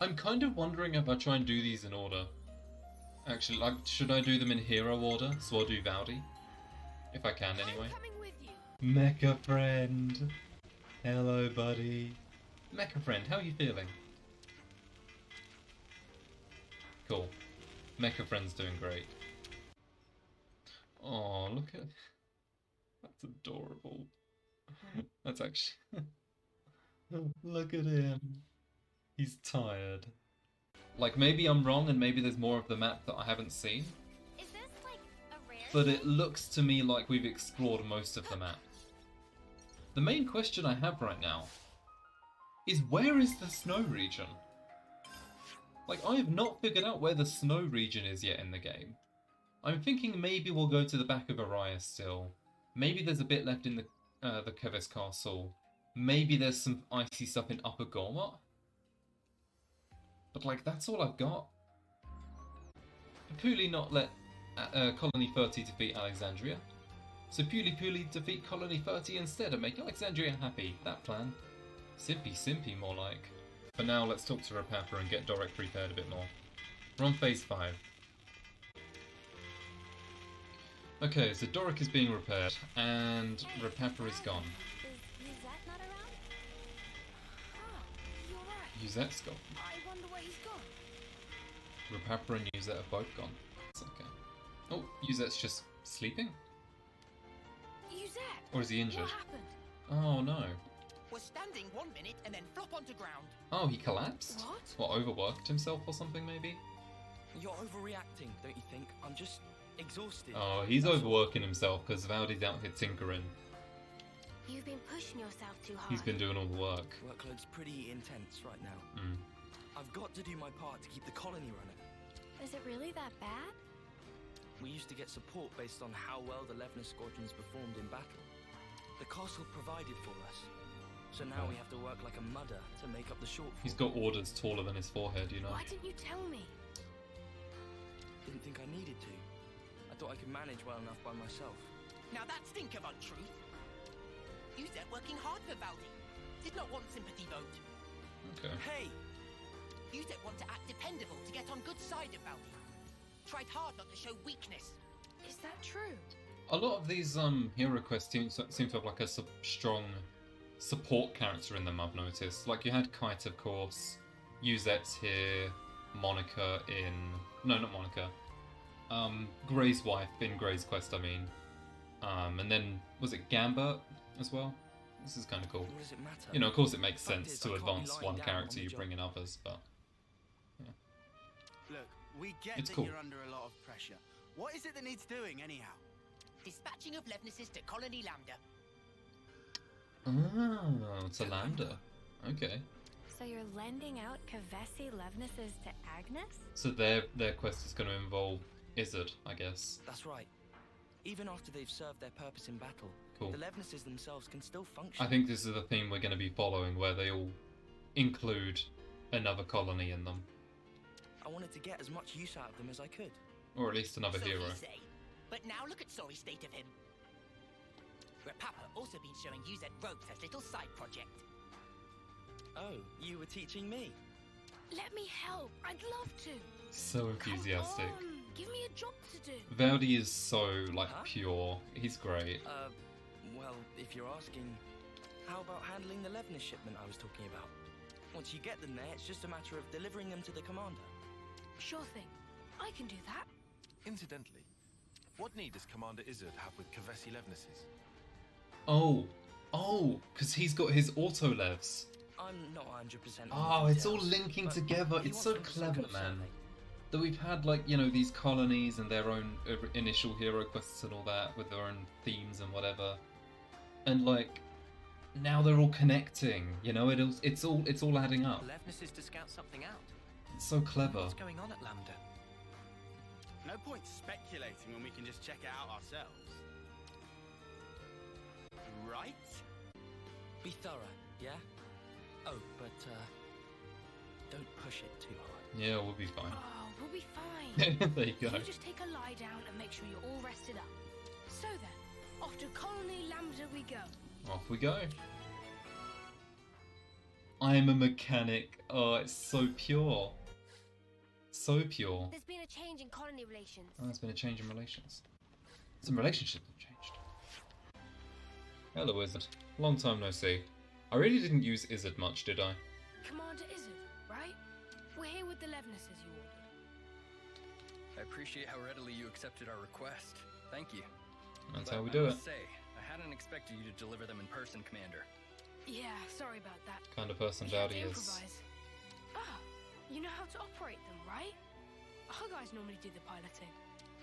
I'm kind of wondering if I try and do these in order. Actually, like, should I do them in hero order? So I'll do Valdi. If I can, anyway. Mecha friend! Hello, buddy. Mecha friend, how are you feeling? Cool. Mecha friend's doing great. Oh, look at... That's adorable. That's actually... Look at him. He's tired. Like, maybe I'm wrong and maybe there's more of the map that I haven't seen. Is this like a rare But it looks to me like we've explored most of the map. The main question I have right now is where is the snow region? Like, I have not figured out where the snow region is yet in the game. I'm thinking maybe we'll go to the back of Araya still. Maybe there's a bit left in the Keves Castle. Maybe there's some icy stuff in Upper Gormott. But, like, that's all I've got. Puli not let Colony 30 defeat Alexandria. So Puli defeat Colony 30 instead and make Alexandria happy. That plan. Simpy more like. For now, let's talk to Repapper and get Doric prepared a bit more. We're on phase 5. Okay, so Doric is being repaired, and Repapper is gone. Is Yuzette not around? Ah, you're right. Yuzette's gone. I wonder where he's gone. Repapper and Yuzette are both gone. It's okay. Oh, Yuzette's just sleeping? Yuzette! Or is he injured? What happened? Oh no. Was standing 1 minute and then flop onto ground. Oh, he collapsed? What? Or overworked himself or something maybe? You're overreacting, don't you think? I'm just exhausted. Oh, he's overworking himself because Valdi's out here tinkering. You've been pushing yourself too hard. He's been doing all the work. Workload's pretty intense right now. Mm. I've got to do my part to keep the colony running. Is it really that bad? We used to get support based on how well the Levnis squadrons performed in battle. The castle provided for us. So now we have to work like a mudder to make up the shortfall. He's got orders taller than his forehead, you know. Why didn't you tell me? Didn't think I needed to. I thought I could manage well enough by myself. Now that stink of untruth. Yuzette working hard for Valdi. Did not want sympathy vote. Okay. Hey! Yuzette want to act dependable to get on good side of Valdi. Tried hard not to show weakness. Is that true? A lot of these hero quests seem to have like a strong support character in them, I've noticed. Like you had Kite, of course, Yuzette's here, Monica in... No, not Monica. Gray's wife in Gray's quest, I mean. And then, was it Gambert as well? This is kind of cool. What does it matter? You know, of course it makes Fact sense is, to I can't be advance lying one down character, on you the bring job. in others, but... Look, we get It's that cool. you're under a lot of pressure. What is it that needs doing, anyhow? Dispatching of Levnises to Colony Lambda. Oh, it's a Lambda. Okay. So you're lending out Kavesi Levnises to Agnes? So their quest is going to involve Izzard, I guess. That's right. Even after they've served their purpose in battle, Cool. the Levnises themselves can still function. I think this is the theme we're going to be following, where they all include another colony in them. I wanted to get as much use out of them as I could. Or at least another So hero. he say. But now look at sorry state of him. Repapper also been showing Yuzette ropes as little side project. Oh, you were teaching me. Let me help. I'd love to. So enthusiastic. Come on. Give me a job to do. Valdi is so, like, Huh? pure. He's great. Well, if you're asking, how about handling the Levnis shipment I was talking about? Once you get them there, it's just a matter of delivering them to the commander. Sure thing. I can do that. Incidentally, what need does Commander Izzard have with Kavesi Levnises? Oh, because he's got his auto levs. I'm not 100%. Oh, it's all linking but together. he It's wants so them to clever, second man. survey. That we've had, like, you know, these colonies and their own initial hero quests and all that, with their own themes and whatever. And, like, now they're all connecting, you know, it's all adding up. Levnises to scout something out. It's so clever. What's going on at Lambda? No point speculating when we can just check it out ourselves. Right? Be thorough, yeah? Oh, but don't push it too hard. Yeah, we'll be fine. Oh, we'll be fine. There you go. You just take a lie down and make sure you're all rested up. So then, off to Colony Lambda we go. Off we go. I'm a mechanic. Oh, it's so pure. So pure. There's been a change in colony relations. Oh, there's been a change in relations. Some relationships have changed. Hello, Wizard. Long time no see. I really didn't use Izzard much, did I? Commander Izzard, right? We're here with the Levnises you ordered. I appreciate how readily you accepted our request. Thank you. That's But how we do I it. must say, I hadn't expected you to deliver them in person, Commander. Yeah, sorry about that. Kind of person We had to Valdi is. improvise. Ah, you know how to operate them, right? Our guys normally do the piloting.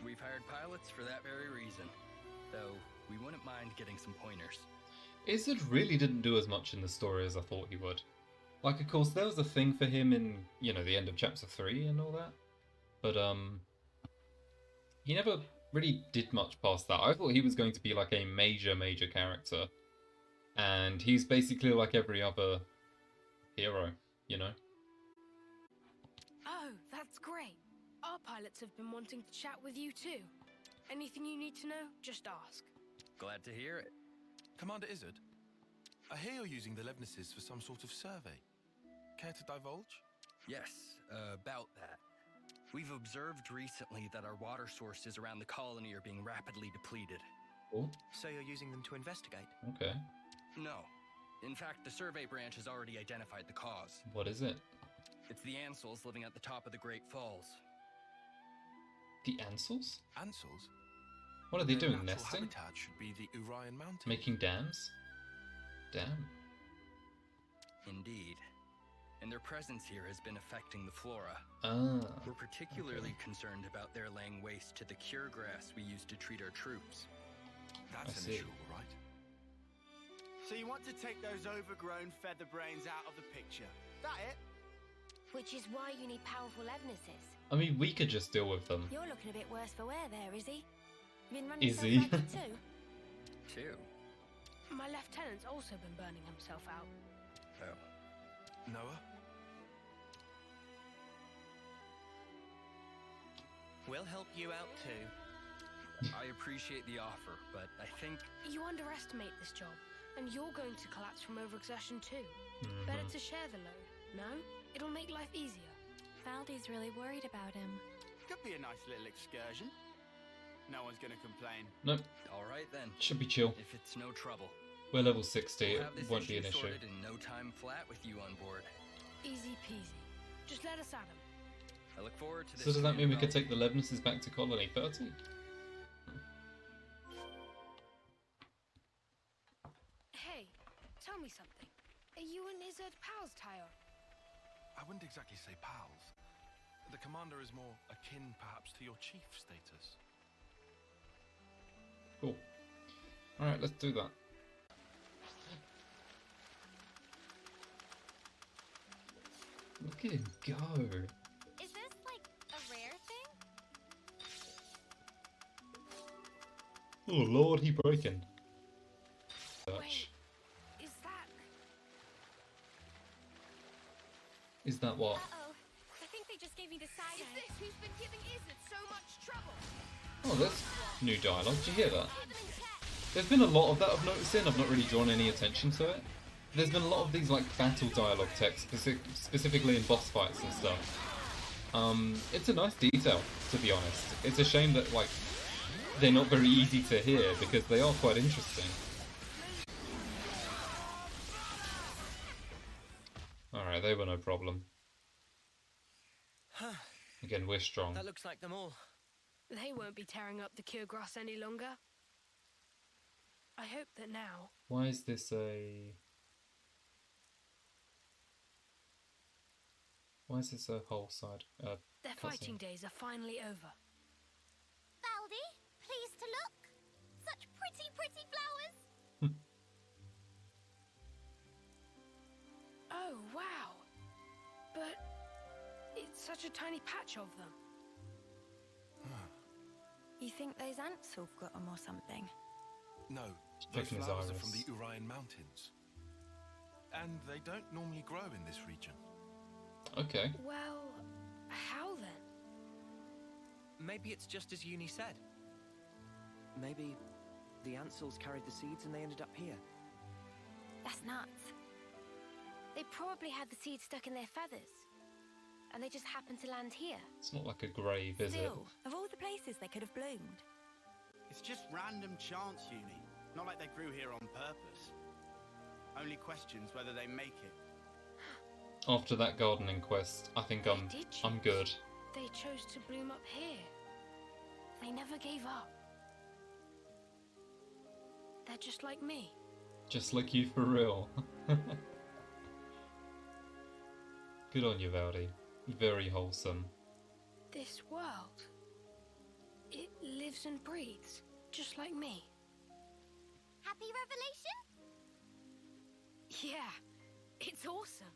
We've hired pilots for that very reason. Though, we wouldn't mind getting some pointers. Izzard really didn't do as much in the story as I thought he would. Like, of course, there was a thing for him in, you know, the end of chapter 3 and all that. But, he never really did much past that. I thought he was going to be like a major character. And he's basically like every other hero, you know? Oh, that's great. Our pilots have been wanting to chat with you too. Anything you need to know, just ask. Glad to hear it. Commander Izzard, I hear you're using the Levnises for some sort of survey. Care to divulge? Yes, about that. We've observed recently that our water sources around the colony are being rapidly depleted. Cool. So you're using them to investigate? Okay. No. In fact, the survey branch has already identified the cause. What is it? It's the Ansels living at the top of the Great Falls. The Ansels? Ansels? What are they Their doing? natural Nesting? habitat should be the Urian Mountains. Making dams? Damn. Indeed. And their presence here has been affecting the flora. Ah. We're particularly okay. concerned about their laying waste to the cure grass we use to treat our troops. That's I an see. issue, all right. So you want to take those overgrown feather brains out of the picture? That it? Which is why you need powerful Levnises. I mean, we could just deal with them. You're looking a bit worse for wear there, Izzy. You been running Izzy? yourself ragged too? Two? My lieutenant's also been burning himself out. Oh. Noah? We'll help you out too. I appreciate the offer, but I think You underestimate this job, and you're going to collapse from overexertion too. Better to share the load, no? It'll make life easier. Valdi's really worried about him. Could be a nice little excursion. No one's gonna complain. Nope. all right then. Should be chill. If it's no trouble. We're level 60. We'll It have this won't be an issue. sorted in no time flat with you on board. Easy peasy. Just let us at him. I look forward to this. So does that mean we could Commander take the Levnises back to Colony 30? Hey, tell me something. Are you and Izzard pals, Tayo? I wouldn't exactly say pals. The commander is more akin, perhaps, to your chief status. Cool. Alright, let's do that. Look at him go. Is this like a rare thing? Oh lord, he broken. Wait, is that... Is that what? Uh-oh. I think they just gave me the side eye. this who's been giving Izzard so much trouble? Oh, that's new dialogue. Did you hear that? Keep them in check. There's been a lot of that I've noticed in. I've not really drawn any attention to it. There's been a lot of these like battle dialogue text, specifically in boss fights and stuff. It's a nice detail, to be honest. It's a shame that like they're not very easy to hear because they are quite interesting. Alright, they were no problem. Huh. Again, we're strong. That looks like them all. They won't be tearing up the cure grass any longer. I hope that now... Why is this a... Why is this a whole side? Their fighting days are finally over. Valdi, pleased to look. Such pretty, pretty flowers. Oh, wow. But it's such a tiny patch of them. You think those ants have got them or something? No, those Checking his flowers are iris. from the Urian Mountains. And they don't normally grow in this region. Okay. Well, how then? Maybe it's just as Uni said. Maybe the Ansels carried the seeds and they ended up here. That's nuts. They probably had the seeds stuck in their feathers. And they just happened to land here. It's not like a grave, is it? Still, of all the places they could have bloomed. It's just random chance, Uni. Not like they grew here on purpose. Only questions whether they make it. After that gardening quest, I think I'm choose. good. They chose to bloom up here. They never gave up. They're just like me. Just like you for real. Good on you, Valdi. Very wholesome. This world, it lives and breathes, just like me. Happy revelation? Yeah, it's awesome.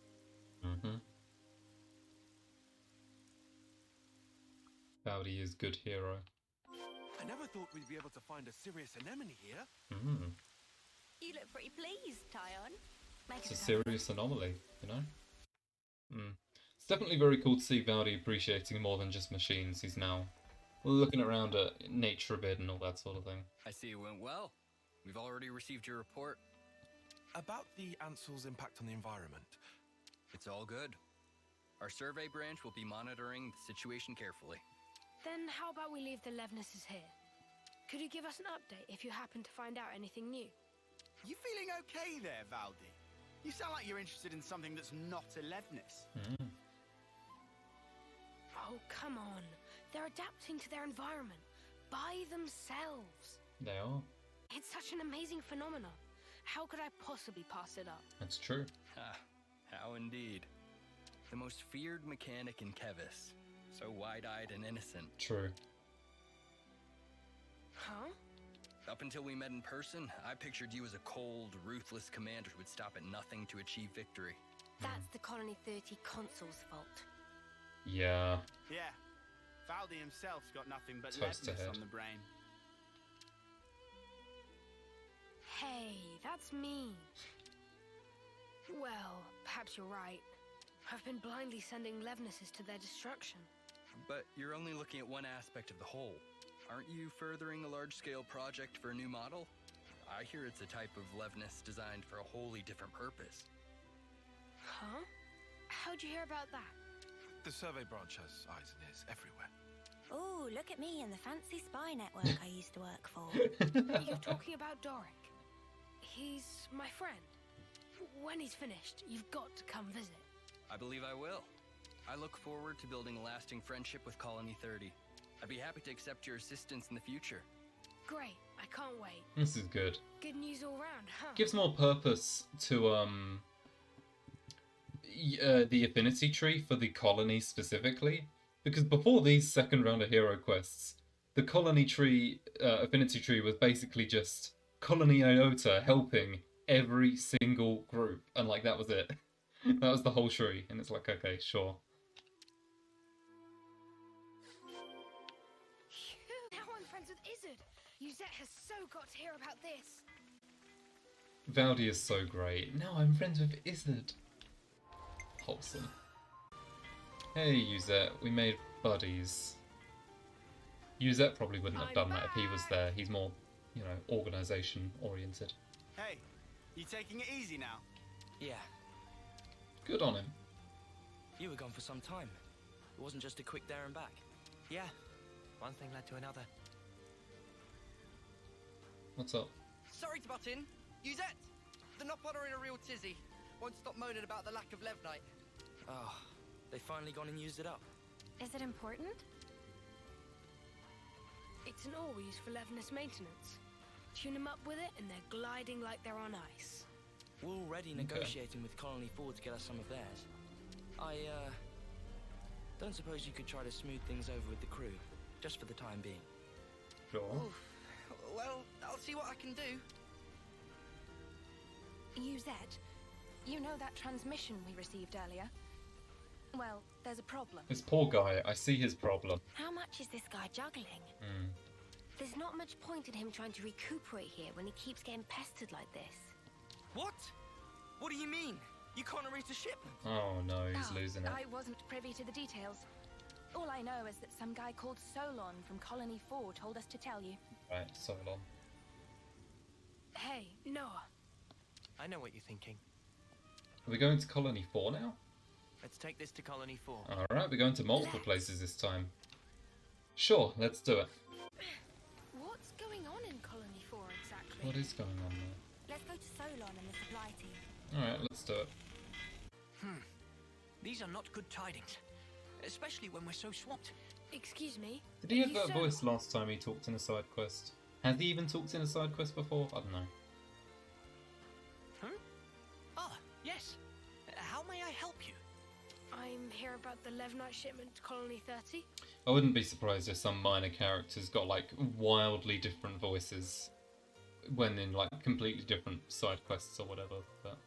Mm-hmm. Valdi is good hero. I never thought we'd be able to find a serious anemone here. Mm. You look pretty pleased, Tyon. It's a serious anomaly, you know? Mm. It's definitely very cool to see Valdi appreciating more than just machines. He's now looking around at nature a bit and all that sort of thing. I see it went well. We've already received your report. About the Ansel's impact on the environment. It's all good. Our survey branch will be monitoring the situation carefully. Then how about we leave the Levnises here? Could you give us an update if you happen to find out anything new? You feeling okay there, Valdi? You sound like you're interested in something that's not a Levnis. Mm. Oh, come on. They're adapting to their environment by themselves. They are. It's such an amazing phenomenon. How could I possibly pass it up? That's true. Ha, how indeed. The most feared mechanic in Kevis. So wide-eyed and innocent. True. Huh? Up until we met in person, I pictured you as a cold, ruthless commander who would stop at nothing to achieve victory. That's the Colony 30 consul's fault. Yeah. Yeah. Valdi himself's got nothing but Toast Levnis ahead. on the brain. Hey, that's mean. Well, perhaps you're right. I've been blindly sending Levnises to their destruction. But you're only looking at one aspect of the whole. Aren't you furthering a large-scale project for a new model? I hear it's a type of Levnis designed for a wholly different purpose. Huh? How'd you hear about that? The survey branch has eyes and ears everywhere. Oh, look at me and the fancy spy network I used to work for. You're talking about Doric. He's my friend. When he's finished, you've got to come visit. I believe I will. I look forward to building a lasting friendship with Colony 30. I'd be happy to accept your assistance in the future. Great, I can't wait. This is good. Good news all round, huh? Gives more purpose to the affinity tree for the colony specifically, because before these second round of hero quests, the colony tree, affinity tree was basically just Colony Iota helping every single group, and like that was it. That was the whole tree, and it's like, okay, sure. Phew, now I'm friends with Izzard. Yuzette has so got to hear about this. Valdi is so great. Now I'm friends with Izzard. Wholesome. Hey, Yuzette, we made buddies. Yuzette probably wouldn't have done that if he was there. He's more, you know, organisation oriented. Hey, you taking it easy now? Yeah, Good on him. you were gone for some time. It wasn't just a quick there and back. Yeah, one thing led to another. What's up? Sorry to butt in. Yuzette, the Nopon are in a real tizzy. Won't stop moaning about the lack of Levnite. Oh, they finally gone and used it up. Is it important? It's an ore we use for Levnis maintenance. Tune them up with it and they're gliding like they're on ice. We're already negotiating with Colony 4 to get us some of theirs. I, don't suppose you could try to smooth things over with the crew, just for the time being. Sure. Oof. Well, I'll see what I can do. Yuzette, you know that transmission we received earlier? Well, there's a problem. This poor guy, I see his problem. How much is this guy juggling? Mm. There's not much point in him trying to recuperate here when he keeps getting pestered like this. What? What do you mean? You can't erase a shipment? Oh no, he's losing it. I wasn't privy to the details. All I know is that some guy called Solon from Colony 4 told us to tell you. Right, so long. Hey, Noah. I know what you're thinking. Are we going to Colony 4 now? Let's take this to Colony 4. Alright, we're going to multiple places this time. Sure, let's do it. What's going on in Colony 4 exactly? What is going on there? Let's go to Solon and the supply team. Alright, let's do it. These are not good tidings, especially when we're so swamped. Excuse me? Did he have You that so- voice last time he talked in a side quest? Has he even talked in a side quest before? I don't know. Ah, yes. How may I help you? I'm here about the Levnite shipment to Colony 30. I wouldn't be surprised if some minor characters got like wildly different voices when in like completely different side quests or whatever, but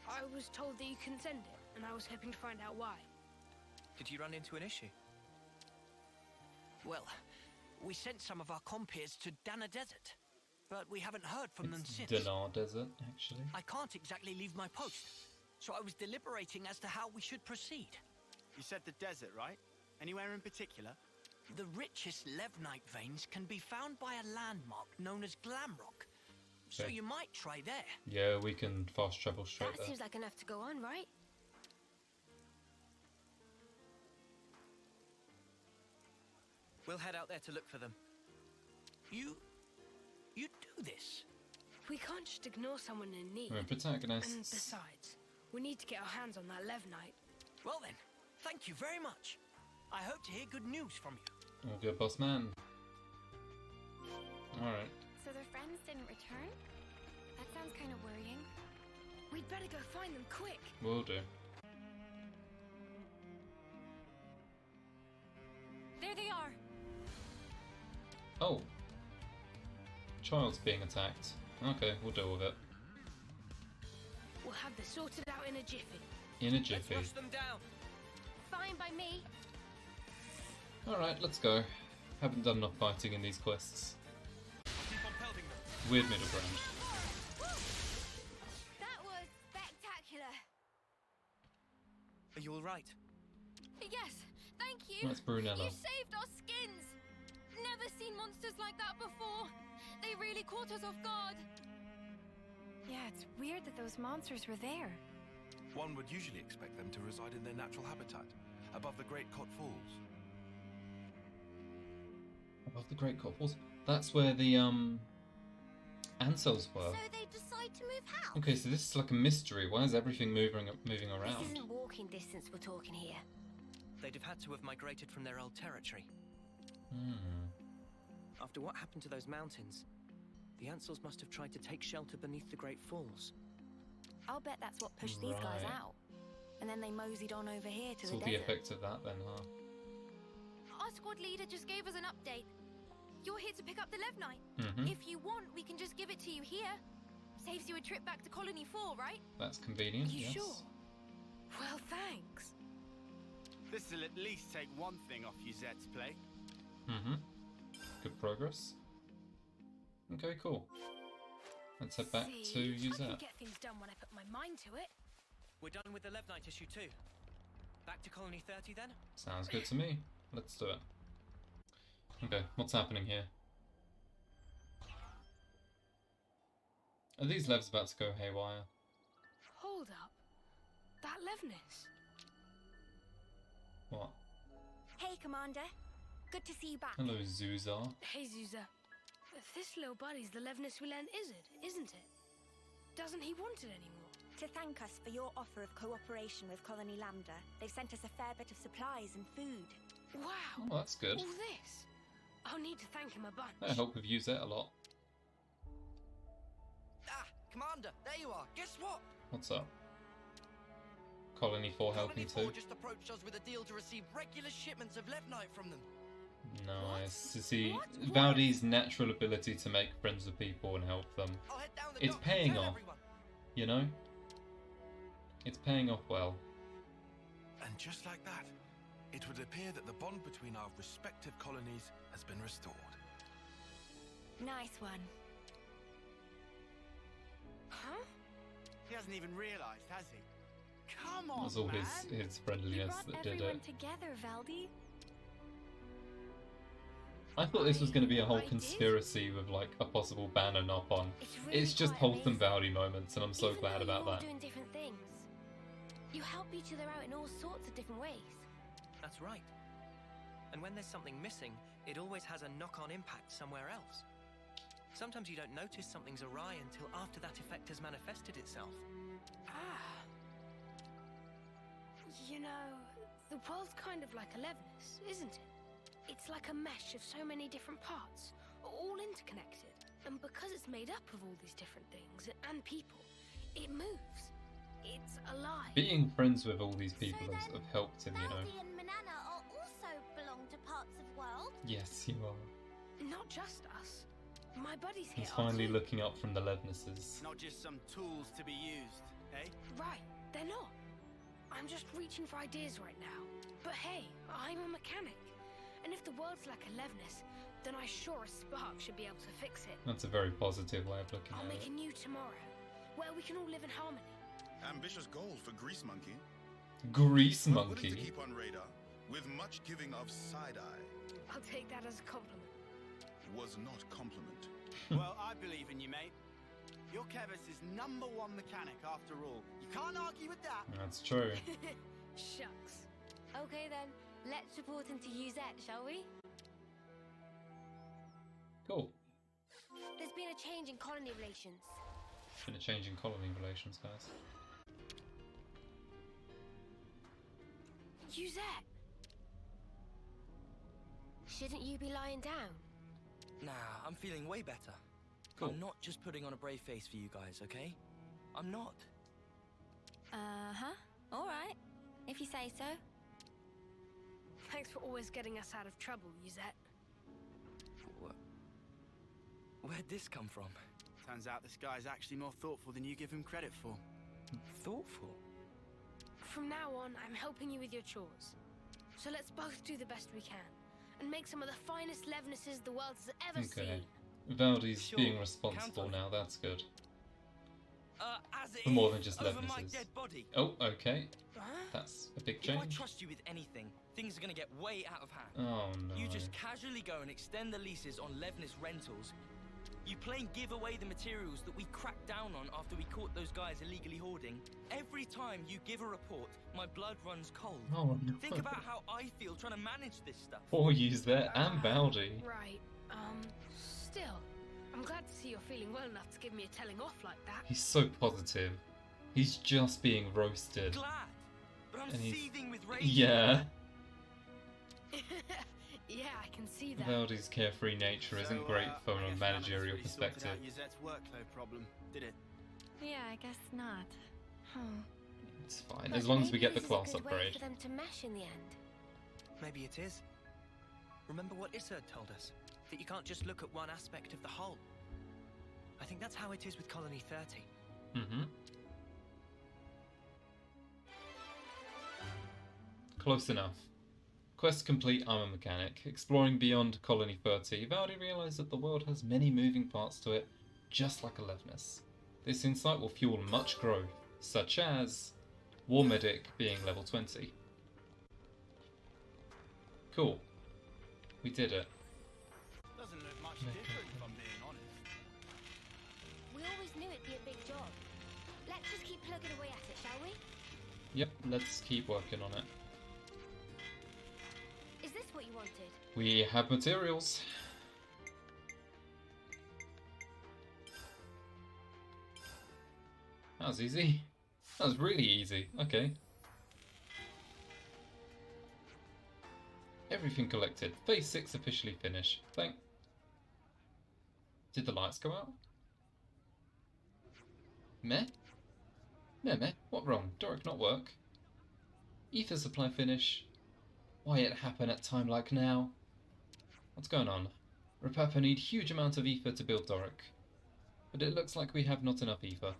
I was told that you couldn't send it, and I was hoping to find out why. Did you run into an issue? Well, we sent some of our compeers to Dana Desert, but we haven't heard from them it's since. Dinar Desert, actually. I can't exactly leave my post, so I was deliberating as to how we should proceed. You said the desert, right? Anywhere in particular? The richest Levnite veins can be found by a landmark known as Glamrock, so Okay. you might try there. Yeah, we can fast travel straight That there. seems like enough to go on, right? We'll head out there to look for them. You do this? We can't just ignore someone in need. We're And protagonists. besides, we need to get our hands on that Levnite. Well then, thank you very much. I hope to hear good news from you. All good, boss man. Alright. So their friends didn't return? That sounds kind of worrying. We'd better go find them quick. Will do. There they are! Oh. Child's being attacked. Okay, we'll deal with it. We'll have this sorted out in a jiffy. In a Let's jiffy. rush them down. Fine by me. Alright, let's go. Haven't done enough fighting in these quests. Keep on pelting them. Weird middle ground. That was spectacular. Are you alright? Yes, thank you. That's Brunella. You saved our skins. Never seen monsters like that before. They really caught us off guard. Yeah, it's weird that those monsters were there. One would usually expect them to reside in their natural habitat, above the Great Cot Falls. Above the Great Cot Falls. That's where the Ancels were. So they decide to move house. Okay, so this is like a mystery. Why is everything moving around? This isn't walking distance we're talking here. They'd have had to have migrated from their old territory. After what happened to those mountains, the Ansels must have tried to take shelter beneath the Great Falls. I'll bet that's what pushed these guys Right. out. And then they moseyed on over here to It's the all the desert. effects of that then, huh? Our squad leader just gave us an update. You're here to pick up the Levnite. Mm-hmm. If you want, we can just give it to you here. Saves you a trip back to Colony 4, right? That's convenient, You yes. sure? Well, thanks. This'll at least take one thing off Yuzette's plate. Mm-hmm. Good progress. Okay, cool. Let's head back to See, I can Yuzette. get things done when I put my mind to it. We're done with the Levnite issue too. Back to Colony 30 then? Sounds good to me. Let's do it. Okay, what's happening here? Are these levs about to go haywire? Hold up. That Levnis. What? Hey, Commander. Good to see you back. Hello, Zuzar. Hey, Zuza. This little buddy's the Levnis we lent Izzard, isn't it? Doesn't he want it anymore? To thank us for your offer of cooperation with Colony Lambda, they've sent us a fair bit of supplies and food. Wow. Oh, that's good. All this. I'll need to thank him a bunch. That'll help with Yuzette a lot. Ah, Commander, there you are. Guess what? What's up? Colony 4 helping Colony 4 too. just approached us with a deal to receive regular shipments of Levnite from them. Nice to see What? Valdi's natural ability to make friends with people and help them. I'll head down the It's docks and paying tell off. everyone. You know? It's paying off well. And just like that, it would appear that the bond between our respective colonies has been restored. Nice one. Huh? He hasn't even realised, has he? Come on, It was all man. his You friendliness brought that did everyone it. together, Valdi. I thought this was going to be a whole I did. conspiracy with like a possible banner knob on. It's really It's just quite Wholesome amazing. Valdi moments, and I'm so Even glad though about you're all that. doing different things, You help each other out in all sorts of different ways. That's right. And when there's something missing, it always has a knock-on impact somewhere else. Sometimes you don't notice something's awry until after that effect has manifested itself. Ah. You know, the world's kind of like a Levnis, isn't it? It's like a mesh of so many different parts, all interconnected. And because it's made up of all these different things and people, it moves. It's alive. Being friends with all these people have helped him, you know. Valdi and Manana are also belong to parts of world. Yes, you are. Not just us. My buddies here He's finally too. looking up from the Levnises. Not just some tools to be used, eh? Right, they're not. I'm just reaching for ideas right now. But hey, I'm a mechanic. And if the world's like a Levnis, then I sure as spark should be able to fix it. That's a very positive way of looking I'll at make it. a new tomorrow, where we can all live in harmony. Ambitious goal for Grease Monkey. Grease But willing to Monkey. keep on radar, with much giving of side-eye. I'll take that as a compliment. Was not compliment. Well, I believe in you, mate. You're Kevis's #1 mechanic, after all. You can't argue with that. That's true. Shucks. Okay then, let's report into Uzette, shall we? Cool. There's been a change in colony relations. Been a change in colony relations, guys. Uzette! Shouldn't you be lying down? Nah, I'm feeling way better. Cool. I'm not just putting on a brave face for you guys, okay? I'm not. Uh-huh. Alright. If you say so. Thanks for always getting us out of trouble, Uzette. Where'd this come from? Turns out this guy's actually more thoughtful than you give him credit for. Thoughtful? From now on, I'm helping you with your chores. So let's both do the best we can, and make some of the finest Levnises the world has ever Okay. seen. Valdi's Sure, being count responsible on it. now, that's good. As it For more is, than just over my Levnises. dead body. Oh, okay. Huh? That's a big If I change. trust you with anything, things are gonna get way out of hand. Oh no. You just casually go and extend the leases on Levnis rentals. You plain give away the materials that we cracked down on after we caught those guys illegally hoarding. Every time you give a report, my blood runs cold. Oh no. Think about how I feel trying to manage this stuff. Or use that and Valdi. Right. Still, I'm glad to see you're feeling well enough to give me a telling off like that. He's so positive. He's just being roasted. Glad, but I'm And he's- seething with rage. Yeah. Yeah, I can see that. Valdi's carefree nature isn't great from I a guess managerial none of this really perspective. sorted out Uzette's workload problem, did it? Yeah, I guess not. It's fine, But as long as we maybe get the this is a class good way upgrade. for them to mesh in the end. Maybe it is. Remember what Issa told us? That you can't just look at one aspect of the whole. I think that's how it is with Colony 30. Mm-hmm. Close enough. Quest complete, I'm a mechanic. Exploring beyond Colony 30, Valdi realised that the world has many moving parts to it, just like a Levnis. This insight will fuel much growth, such as War Medic being level 20. Cool. We did it. Doesn't look much different, if I'm being honest. We always knew it'd be a big job. Let's just keep plugging away at it, shall we? Yep, let's keep working on it. Is this what you wanted? We have materials. That was easy. That was really easy. Okay. Everything collected. Phase 6 officially finished. Thank. Did the lights go out? Meh? Meh? What wrong? Doric not work? Ether supply finish? Why it happen at time like now? What's going on? Repapa need huge amount of ether to build Doric. But it looks like we have not enough ether.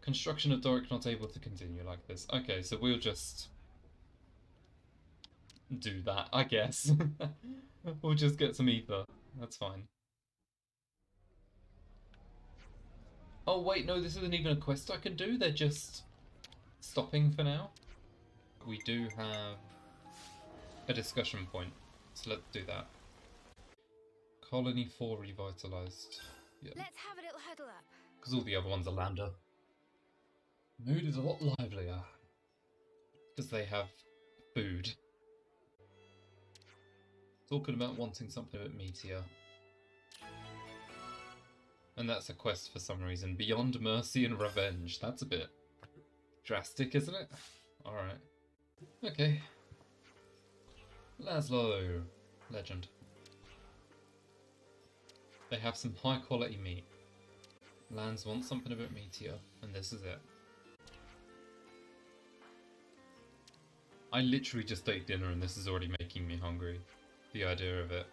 Construction of Doric not able to continue like this. Okay, so we'll just do that, I guess. We'll just get some ether. That's fine. Oh wait, no, this isn't even a quest I can do. They're just stopping for now. We do have a discussion point, so let's do that. Colony 4 revitalized. Yeah, Let's have a little huddle up. because all the other ones are lambda. Mood is a lot livelier. Because they have food. Talking about wanting something a bit meatier. And that's a quest for some reason. Beyond mercy and revenge. That's a bit drastic, isn't it? Alright. Okay. Laszlo. Legend. They have some high quality meat. Lands want something a bit meatier, and this is it. I literally just ate dinner and this is already making me hungry. The idea of it.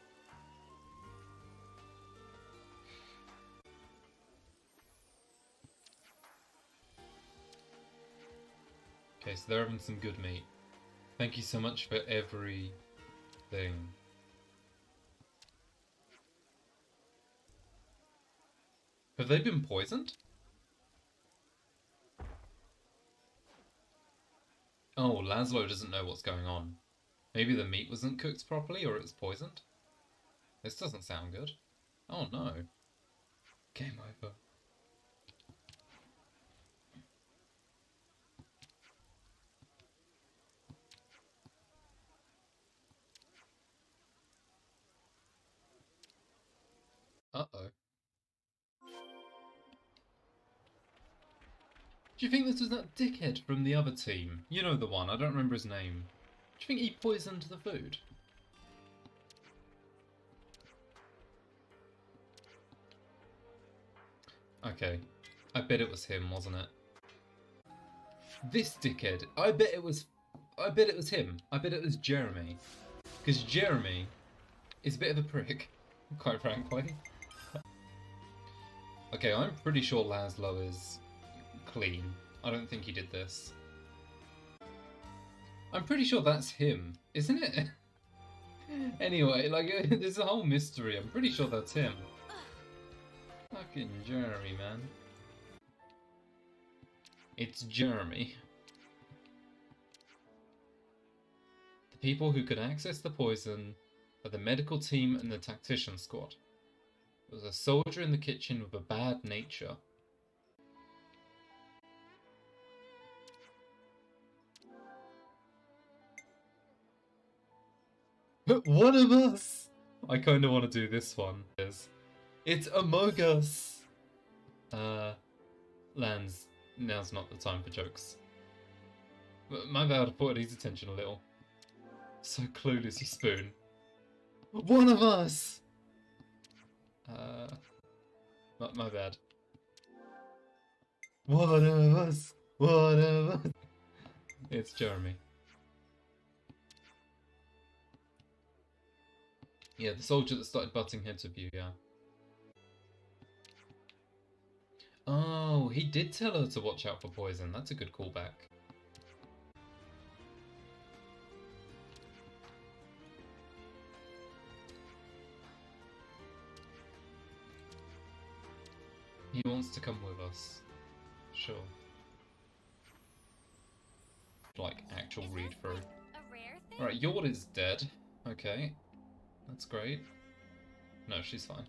Okay, so they're having some good meat. Thank you so much for everything. Have they been poisoned? Oh, Laszlo doesn't know what's going on. Maybe the meat wasn't cooked properly or it's poisoned? This doesn't sound good. Oh no. Game over. Uh-oh. Do you think this was that dickhead from the other team? You know the one, I don't remember his name. Do you think he poisoned the food? Okay. I bet it was him, wasn't it? This dickhead. I bet it was him. I bet it was Jeremy. Because Jeremy is a bit of a prick, quite frankly. Okay, I'm pretty sure Laszlo is clean. I don't think he did this. I'm pretty sure that's him, isn't it? Anyway, like, there's a whole mystery. I'm pretty sure that's him. Fucking Jeremy, man. It's Jeremy. The people who could access the poison are the medical team and the tactician squad. There was a soldier in the kitchen with a bad nature. One of us! I kind of want to do this one. It's Among Us! Lance, now's not the time for jokes. My bad, I thought I'd ease attention a little. So clueless, you spoon. One of us! My bad. One of us! One of us! It's Jeremy. Yeah, the soldier that started butting heads with you, yeah. Oh, he did tell her to watch out for poison. That's a good callback. He wants to come with us. Sure. Like, actual read-through. Alright, Yord is dead. Okay. That's great. No, she's fine.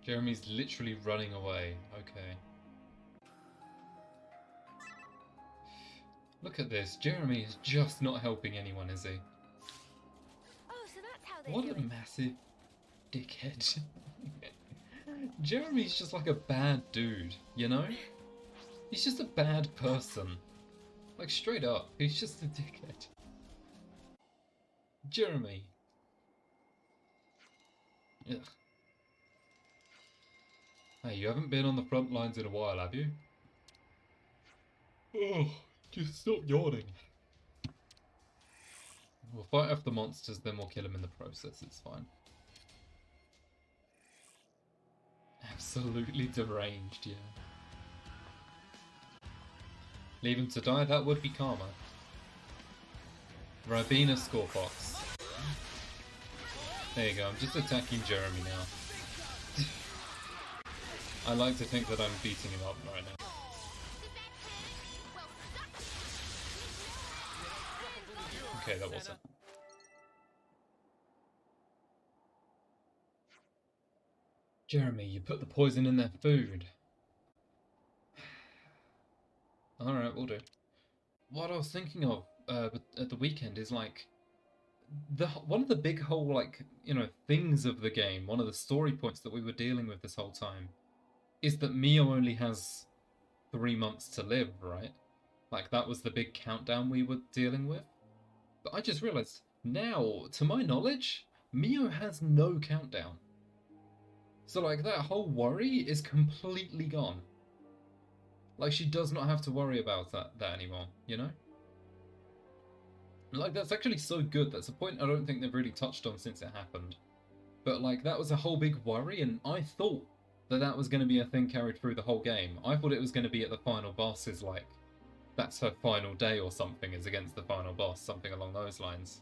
Jeremy's literally running away. Okay. Look at this. Jeremy is just not helping anyone, is he? Oh, so that's how they What do a it. massive dickhead. Jeremy's just like a bad dude, you know? He's just a bad person. Like, straight up, he's just a dickhead. Jeremy. Ugh. Hey, you haven't been on the front lines in a while, have you? Oh, just stop yawning. We'll fight off the monsters, then we'll kill them in the process, it's fine. Absolutely deranged, yeah. Leave him to die, that would be karma. Rabina Scorpox. There you go, I'm just attacking Jeremy now. I like to think that I'm beating him up right now. Okay, that wasn't. Jeremy, you put the poison in their food. Alright, we'll do. What I was thinking of at the weekend is like one of the big whole like, you know, things of the game, one of the story points that we were dealing with this whole time is that Mio only has 3 months to live, right? Like that was the big countdown we were dealing with. But I just realized now, to my knowledge, Mio has no countdown. So like that whole worry is completely gone. Like she does not have to worry about that anymore, you know? Like that's actually so good. That's a point I don't think they've really touched on since it happened. But like that was a whole big worry, and I thought that was going to be a thing carried through the whole game. I thought it was going to be at the final boss is like, that's her final day or something, is against the final boss, something along those lines.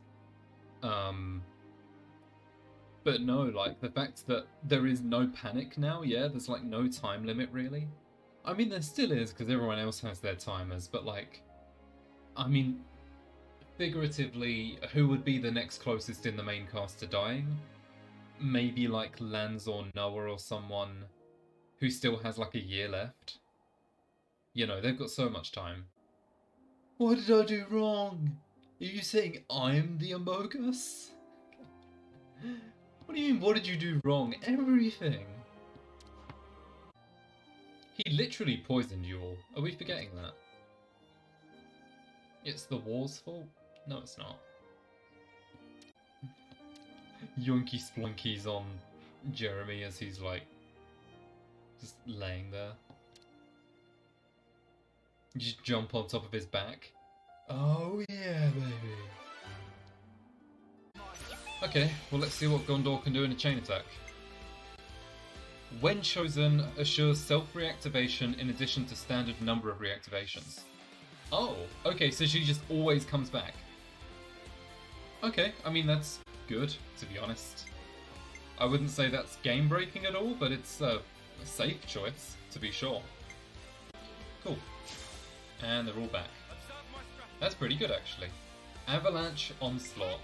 But no, like the fact that there is no panic now, yeah, there's like no time limit really. I mean, there still is, because everyone else has their timers, but like, I mean, figuratively, who would be the next closest in the main cast to dying? Maybe like Lance or Noah or someone who still has like a year left. You know, they've got so much time. What did I do wrong? Are you saying I'm the Amogus? What do you mean, what did you do wrong? Everything. He literally poisoned you all. Are we forgetting that? It's the war's fault? No, it's not. Yonky Splunky's on Jeremy as he's like just laying there. You just jump on top of his back. Oh yeah, baby. Okay, well let's see what Gondor can do in a chain attack. When chosen, assures self-reactivation in addition to standard number of reactivations. Oh, okay, so she just always comes back. Okay, I mean that's good, to be honest. I wouldn't say that's game-breaking at all, but it's a safe choice, to be sure. Cool. And they're all back. That's pretty good, actually. Avalanche Onslaught.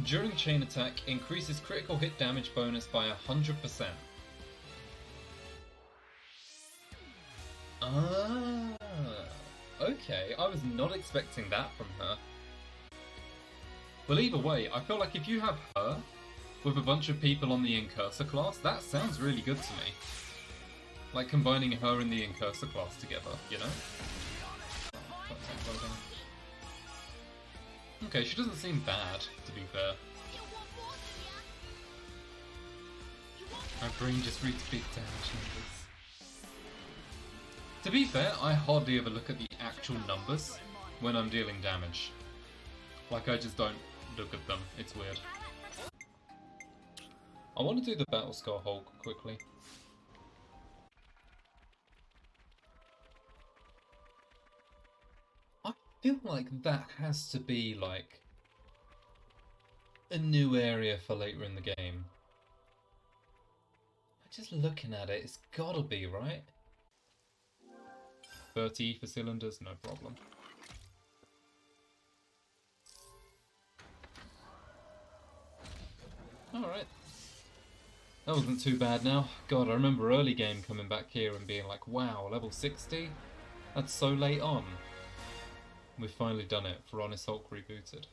During chain attack, increases critical hit damage bonus by 100%. Ah, okay, I was not expecting that from her. Well, either way, I feel like if you have her with a bunch of people on the Incursor class, that sounds really good to me. Like combining her and the Incursor class together, you know? Okay, she doesn't seem bad, to be fair. My brain just reads big damage numbers. To be fair, I hardly ever look at the actual numbers when I'm dealing damage. Like, I just don't look at them. It's weird. I want to do the Battle Scar Hulk quickly. I feel like that has to be, like, a new area for later in the game. Just looking at it, it's gotta be, right? 30 for cylinders, no problem. Alright. That wasn't too bad now. God, I remember early game coming back here and being like, wow, level 60? That's so late on. We've finally done it for Honest Hulk Rebooted.